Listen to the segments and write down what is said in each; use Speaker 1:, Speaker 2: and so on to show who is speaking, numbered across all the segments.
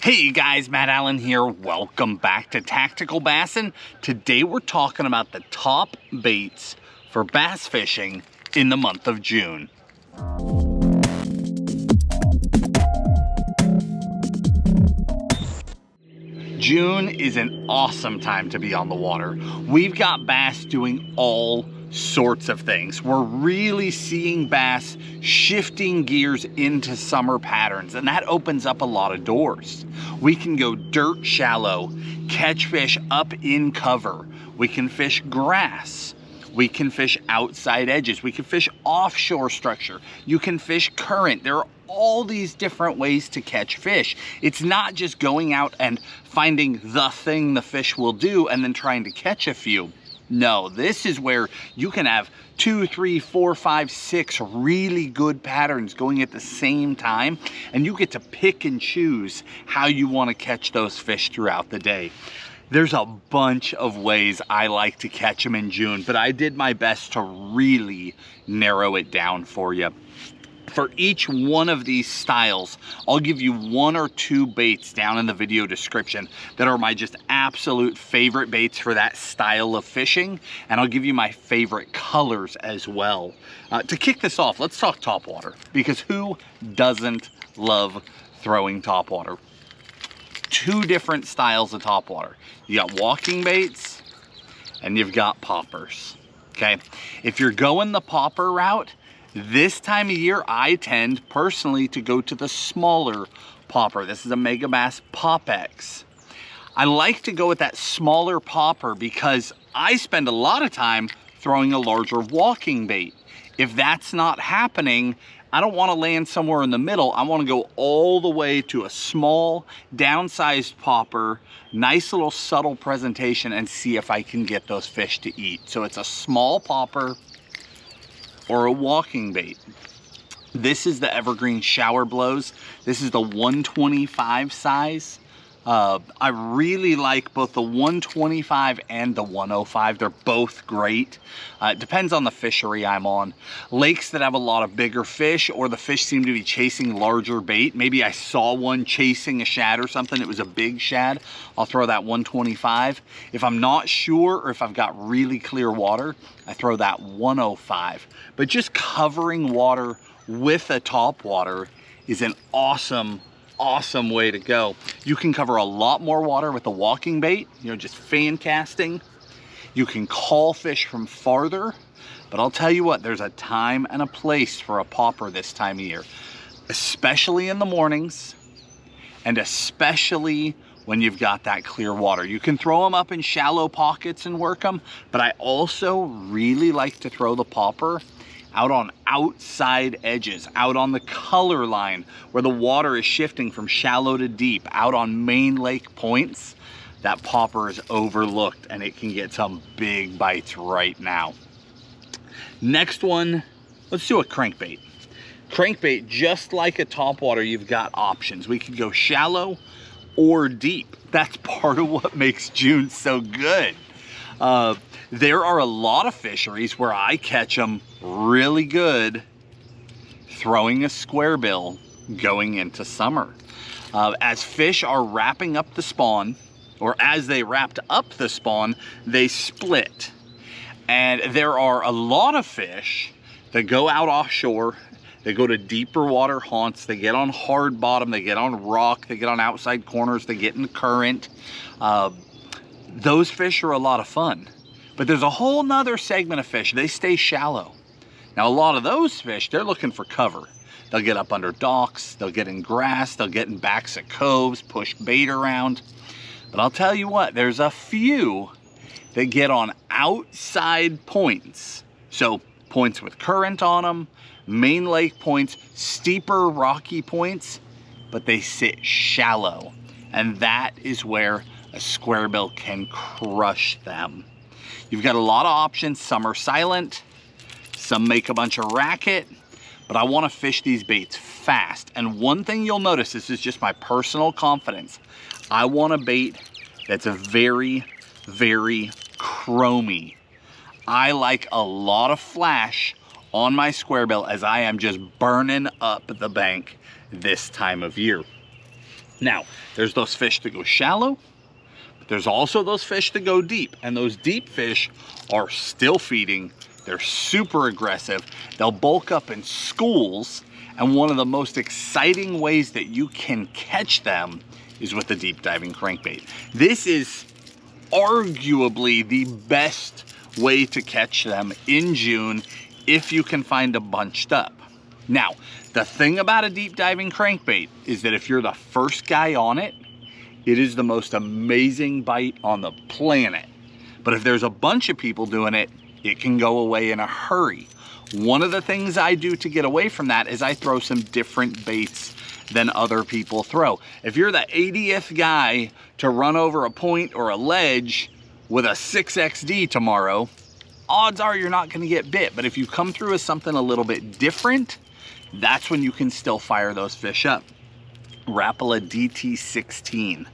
Speaker 1: Hey guys, Matt Allen here. Welcome back to Tactical Bassin'. Today we're talking about the top baits for bass fishing in the month of June. June is an awesome time to be on the water. We've got bass doing all sorts of things. We're really seeing bass shifting gears into summer patterns, and that opens up a lot of doors. We can go dirt shallow, catch fish up in cover. We can fish grass. We can fish outside edges. We can fish offshore structure. You can fish current. There are all these different ways to catch fish. It's not just going out and finding the thing the fish will do and then trying to catch a few. No, this is where you can have 2, 3, 4, 5, 6 really good patterns going at the same time, and you get to pick and choose how you want to catch those fish throughout the day. There's a bunch of ways I like to catch them in June, but I did my best to really narrow it down for you. For each one of these styles, I'll give you 1 or 2 baits down in the video description that are my just absolute favorite baits for that style of fishing, and I'll give you my favorite colors as well. To kick this off, let's talk topwater, because who doesn't love throwing topwater? 2 different styles of topwater. You got walking baits and you've got poppers, okay? If you're going the popper route, this time of year, I tend personally to go to the smaller popper. This is a Megabass Pop X. I like to go with that smaller popper because I spend a lot of time throwing a larger walking bait. If that's not happening, I don't want to land somewhere in the middle. I want to go all the way to a small, downsized popper, nice little subtle presentation, and see if I can get those fish to eat. So it's a small popper or a walking bait. This is the Evergreen Shower Blows. This is the 125 size. I really like both the 125 and the 105. They're both great. It depends on the fishery I'm on. Lakes that have a lot of bigger fish, or the fish seem to be chasing larger bait. Maybe I saw one chasing a shad or something. It was a big shad. I'll throw that 125. If I'm not sure, or if I've got really clear water, I throw that 105. But just covering water with a topwater is an awesome way to go. You can cover a lot more water with a walking bait, just fan casting. You can call fish from farther, but I'll tell you what, there's a time and a place for a popper this time of year, especially in the mornings, and especially when you've got that clear water. You can throw them up in shallow pockets and work them, but I also really like to throw the popper out on outside edges, out on the color line where the water is shifting from shallow to deep, out on main lake points. That popper is overlooked and it can get some big bites right now. Next one, let's do a crankbait. Crankbait, just like a topwater, you've got options. We could go shallow or deep. That's part of what makes June so good. There are a lot of fisheries where I catch them really good throwing a square bill going into summer. As fish are wrapping up the spawn, or as they wrapped up the spawn, they split. And there are a lot of fish that go out offshore. They go to deeper water haunts. They get on hard bottom. They get on rock. They get on outside corners. They get in current. Those fish are a lot of fun. But there's a whole nother segment of fish. They stay shallow. Now, a lot of those fish, they're looking for cover. They'll get up under docks. They'll get in grass. They'll get in backs of coves, push bait around. But I'll tell you what, there's a few that get on outside points. So points with current on them, main lake points, steeper rocky points, but they sit shallow. And that is where a square bill can crush them. You've got a lot of options. Some are silent, some make a bunch of racket, but I want to fish these baits fast. And one thing you'll notice, this is just my personal confidence, I want a bait that's a very, very chromy. I like a lot of flash on my square bill as I am just burning up the bank this time of year. Now, there's those fish that go shallow, but there's also those fish that go deep, and those deep fish are still feeding. They're super aggressive. They'll bulk up in schools, and one of the most exciting ways that you can catch them is with the deep diving crankbait. This is arguably the best way to catch them in June if you can find a bunched up. Now, the thing about a deep diving crankbait is that if you're the first guy on it, it is the most amazing bite on the planet. But if there's a bunch of people doing it, it can go away in a hurry. One of the things I do to get away from that is I throw some different baits than other people throw. If you're the 80th guy to run over a point or a ledge with a 6XD tomorrow, odds are you're not gonna get bit. But if you come through with something a little bit different, that's when you can still fire those fish up. Rapala DT16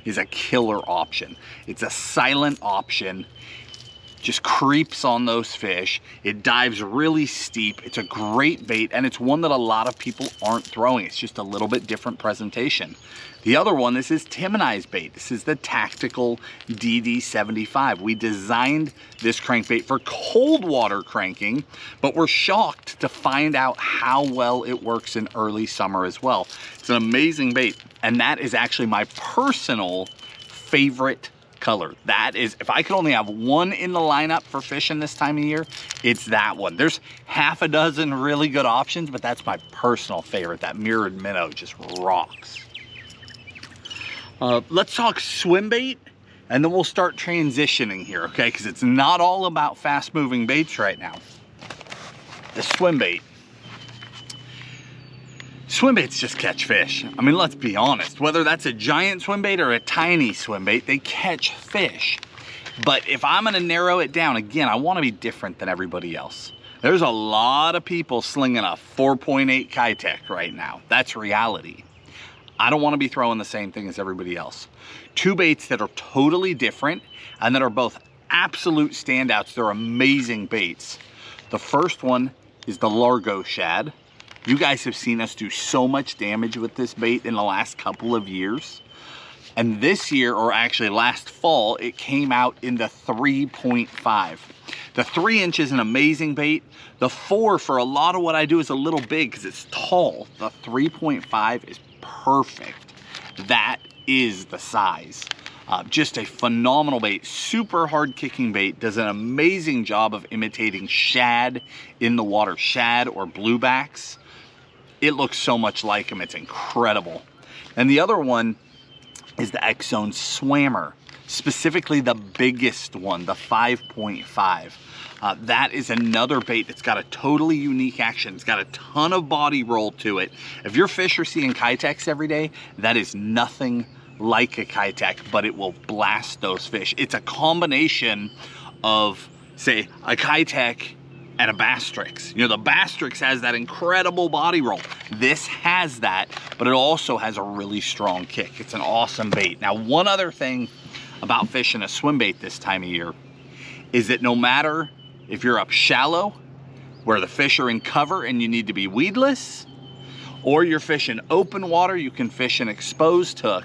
Speaker 1: is a killer option. It's a silent option. Just creeps on those fish. It dives really steep. It's a great bait, and it's one that a lot of people aren't throwing. It's just a little bit different presentation. The other one, this is Tim and I's bait. This is the Tactical DD75. We designed this crankbait for cold water cranking, but we're shocked to find out how well it works in early summer as well. It's an amazing bait, and that is actually my personal favorite color. That is, if I could only have one in the lineup for fishing this time of year, it's that one. There's half a dozen really good options, but that's my personal favorite. That mirrored minnow just rocks. Let's talk swim bait, and then we'll start transitioning here, okay? Because it's not all about fast moving baits right now. The swim bait. Swim baits just catch fish. I mean, let's be honest. Whether that's a giant swim bait or a tiny swim bait, they catch fish. But if I'm gonna narrow it down, again, I wanna be different than everybody else. There's a lot of people slinging a 4.8 Kitech right now. That's reality. I don't wanna be throwing the same thing as everybody else. Two baits that are totally different and that are both absolute standouts. They're amazing baits. The first one is the Largo Shad. You guys have seen us do so much damage with this bait in the last couple of years. And this year, or actually last fall, it came out in the 3.5. The 3-inch is an amazing bait. The 4 for a lot of what I do is a little big because it's tall. The 3.5 is perfect. That is the size. Just a phenomenal bait, super hard kicking bait, does an amazing job of imitating shad in the water, shad or bluebacks. It looks so much like them, it's incredible. And the other one is the X-Zone Swammer, specifically the biggest one, the 5.5. That is another bait that's got a totally unique action. It's got a ton of body roll to it. If your fish are seeing Kitechs every day, that is nothing like a Kitech, but it will blast those fish. It's a combination of, say, a Kitech and a Bastrix. You know, the Bastrix has that incredible body roll. This has that, but it also has a really strong kick. It's an awesome bait. Now, one other thing about fishing a swim bait this time of year is that no matter if you're up shallow, where the fish are in cover and you need to be weedless, or you're fishing open water, you can fish an exposed hook.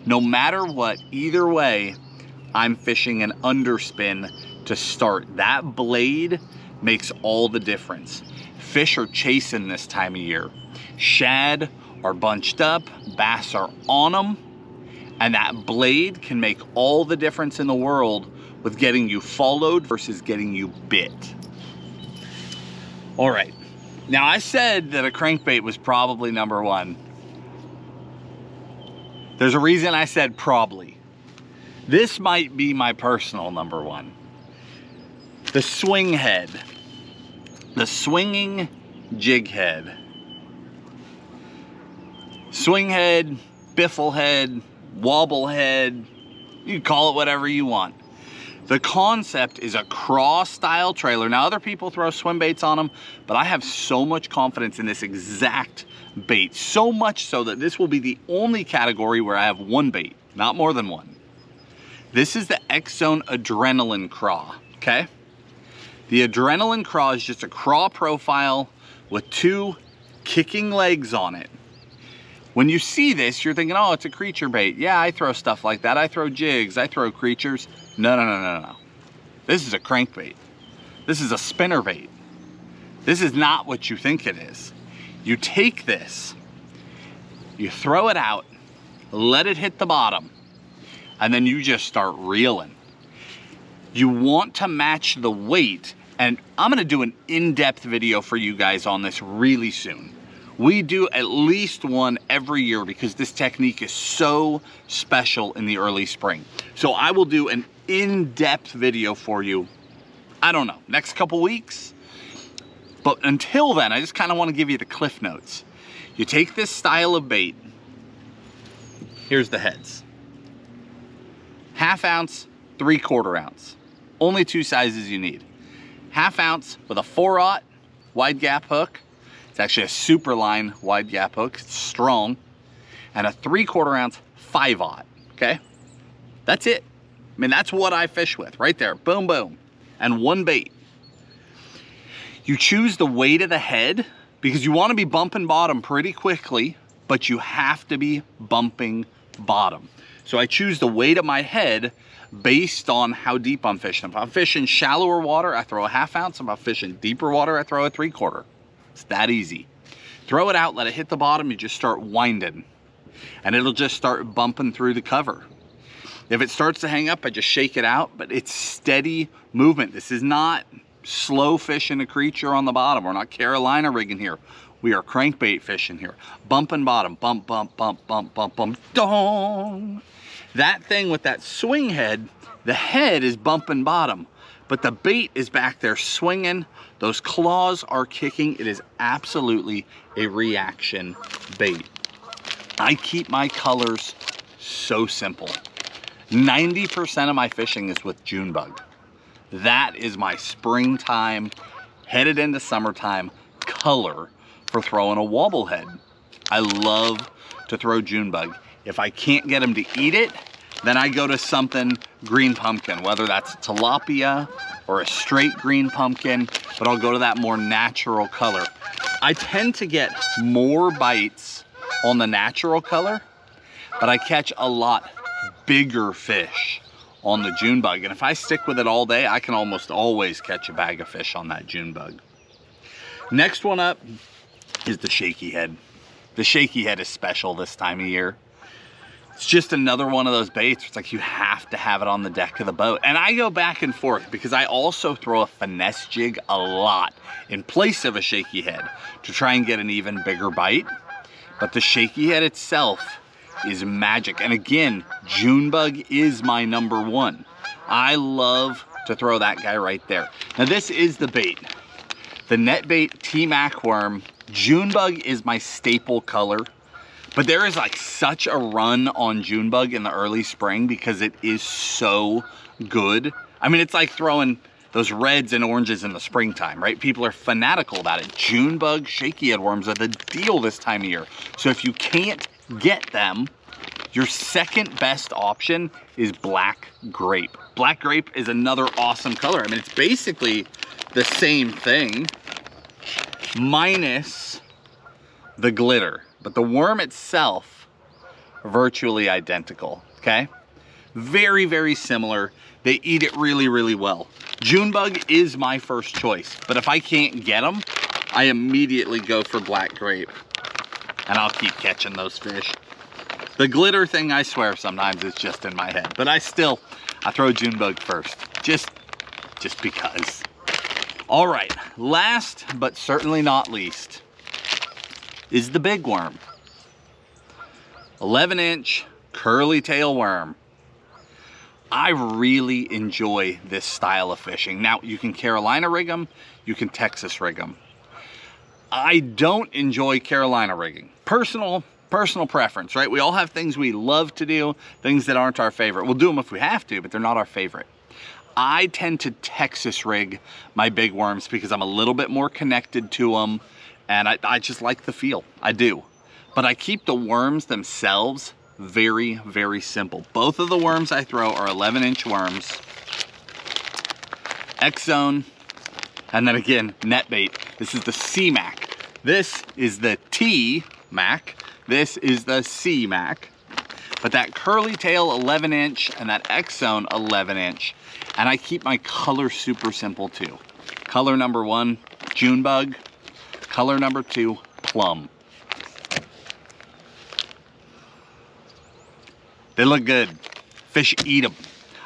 Speaker 1: No matter what, either way, I'm fishing an underspin to start. That blade makes all the difference. Fish are chasing this time of year. Shad are bunched up, bass are on them, and that blade can make all the difference in the world with getting you followed versus getting you bit. All right, now I said that a crankbait was probably number one. There's a reason I said probably. This might be my personal number one. The swing head. The Swinging Jig Head. Swing head, biffle head, wobble head, you can call it whatever you want. The concept is a cross style trailer. Now other people throw swim baits on them, but I have so much confidence in this exact bait. So much so that this will be the only category where I have one bait, not more than one. This is the X-Zone Adrenaline Craw, okay? The Adrenaline Craw is just a craw profile with two kicking legs on it. When you see this, you're thinking, oh, it's a creature bait. Yeah, I throw stuff like that. I throw jigs, I throw creatures. No, no, no, no, no. This is a crankbait. This is a spinner bait. This is not what you think it is. You take this, you throw it out, let it hit the bottom, and then you just start reeling. You want to match the weight, and I'm gonna do an in-depth video for you guys on this really soon. We do at least one every year because this technique is so special in the early spring. So I will do an in-depth video for you, I don't know, next couple weeks. But until then, I just kind of want to give you the cliff notes. You take this style of bait. Here's the heads. 1/2 ounce, 3/4 ounce. Only 2 sizes you need. 1/2 ounce with a 4/0 wide gap hook. It's actually a super line wide gap hook. It's strong. And a 3/4 ounce 5/0. Okay? That's it. I mean, that's what I fish with right there. Boom, boom. And one bait. You choose the weight of the head because you want to be bumping bottom pretty quickly, but you have to be bumping bottom. So I choose the weight of my head based on how deep I'm fishing. If I'm fishing shallower water, I throw a 1/2 ounce. If I'm fishing deeper water, I throw a 3/4. It's that easy. Throw it out, let it hit the bottom, you just start winding. And it'll just start bumping through the cover. If it starts to hang up, I just shake it out, but it's steady movement. This is not slow fishing a creature on the bottom. We're not Carolina rigging here. We are crankbait fishing here. Bumping bottom, bump, bump, bump, bump, bump, bump, dong. That thing with that swing head, the head is bumping bottom, but the bait is back there swinging. Those claws are kicking. It is absolutely a reaction bait. I keep my colors so simple. 90% of my fishing is with June bug. That is my springtime, headed into summertime color for throwing a wobblehead. I love to throw June bug. If I can't get them to eat it, then I go to something green pumpkin, whether that's tilapia or a straight green pumpkin, but I'll go to that more natural color. I tend to get more bites on the natural color, but I catch a lot bigger fish on the June bug. And if I stick with it all day, I can almost always catch a bag of fish on that June bug. Next one up is the shaky head. The shaky head is special this time of year. It's just another one of those baits. It's like you have to have it on the deck of the boat. And I go back and forth because I also throw a finesse jig a lot in place of a shaky head to try and get an even bigger bite. But the shaky head itself is magic. And again, June bug is my #1. I love to throw that guy right there. Now this is the bait. The net bait T-Mac worm. June bug is my staple color, but there is like such a run on June bug in the early spring because it is so good. I mean, it's like throwing those reds and oranges in the springtime, right? People are fanatical about it. June bug shaky head worms are the deal this time of year. So if you can't get them, your second best option is black grape. Black grape is another awesome color. I mean, it's basically the same thing minus the glitter, but the worm itself virtually identical, okay? Very, very similar. They eat it really, really well. June bug is my first choice, but if I can't get them, I immediately go for black grape, and I'll keep catching those fish. The glitter thing, I swear, sometimes it's just in my head, but I throw June bug first, just because. All right, last but certainly not least is the big worm. 11-inch curly tail worm. I really enjoy this style of fishing. Now, you can Carolina rig them, you can Texas rig them. I don't enjoy Carolina rigging. Personal preference, right? We all have things we love to do, things that aren't our favorite. We'll do them if we have to, but they're not our favorite. I tend to Texas rig my big worms because I'm a little bit more connected to them, and I just like the feel. I do. But I keep the worms themselves very, very simple. Both of the worms I throw are 11-inch worms. X-Zone, and then again, net bait. This is the C-Mac. This is the T-Mac. This is the C-Mac. But that curly tail 11 inch and that X-Zone 11 inch. And I keep my color super simple too. Color number 1, June bug. Color number 2, plum. They look good. Fish eat them.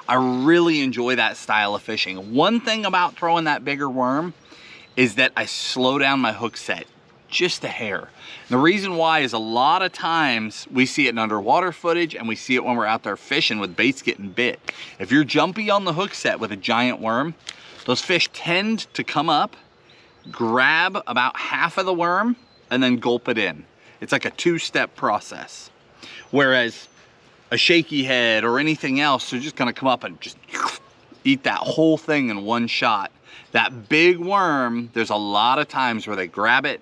Speaker 1: I really enjoy that style of fishing. One thing about throwing that bigger worm is that I slow down my hook set just a hair. And the reason why is a lot of times we see it in underwater footage and we see it when we're out there fishing with baits getting bit. If you're jumpy on the hook set with a giant worm, those fish tend to come up, grab about half of the worm, and then gulp it in. It's like a 2-step process. Whereas a shaky head or anything else, they're just gonna come up and just eat that whole thing in one shot. That big worm, there's a lot of times where they grab it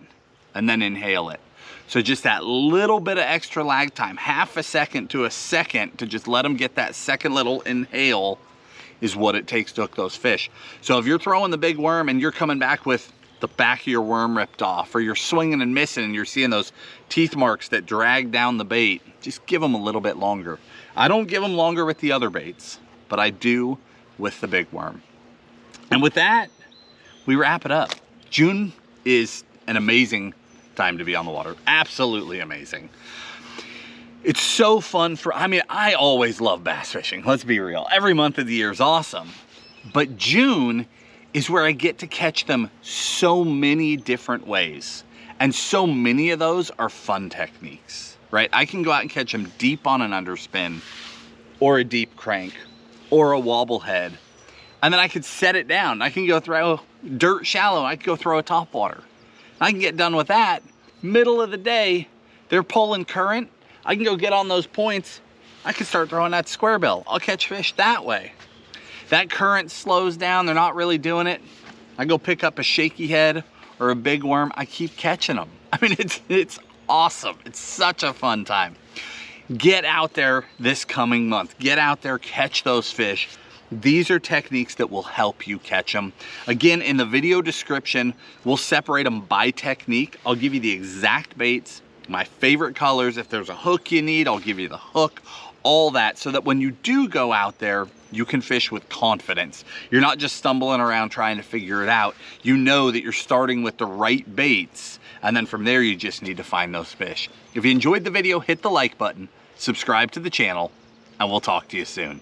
Speaker 1: and then inhale it. So just that little bit of extra lag time, half a second to a second, to just let them get that second little inhale is what it takes to hook those fish. So if you're throwing the big worm and you're coming back with the back of your worm ripped off, or you're swinging and missing and you're seeing those teeth marks that drag down the bait, just give them a little bit longer. I don't give them longer with the other baits, but I do with the big worm. And with that, we wrap it up. June is an amazing time to be on the water. Absolutely amazing. It's so fun I always love bass fishing. Let's be real. Every month of the year is awesome. But June is where I get to catch them so many different ways. And so many of those are fun techniques, right? I can go out and catch them deep on an underspin, or a deep crank, or a wobble head. And then I could set it down. I can go throw dirt shallow. I could go throw a topwater. I can get done with that. Middle of the day, they're pulling current. I can go get on those points. I can start throwing that square bill. I'll catch fish that way. That current slows down, they're not really doing it. I go pick up a shaky head or a big worm. I keep catching them. I mean, it's awesome. It's such a fun time. Get out there this coming month. Get out there, catch those fish. These are techniques that will help you catch them. Again, in the video description, we'll separate them by technique. I'll give you the exact baits, my favorite colors. If there's a hook you need, I'll give you the hook, all that, so that when you do go out there, you can fish with confidence. You're not just stumbling around trying to figure it out. You know that you're starting with the right baits, and then from there, you just need to find those fish. If you enjoyed the video, hit the like button, subscribe to the channel, and we'll talk to you soon.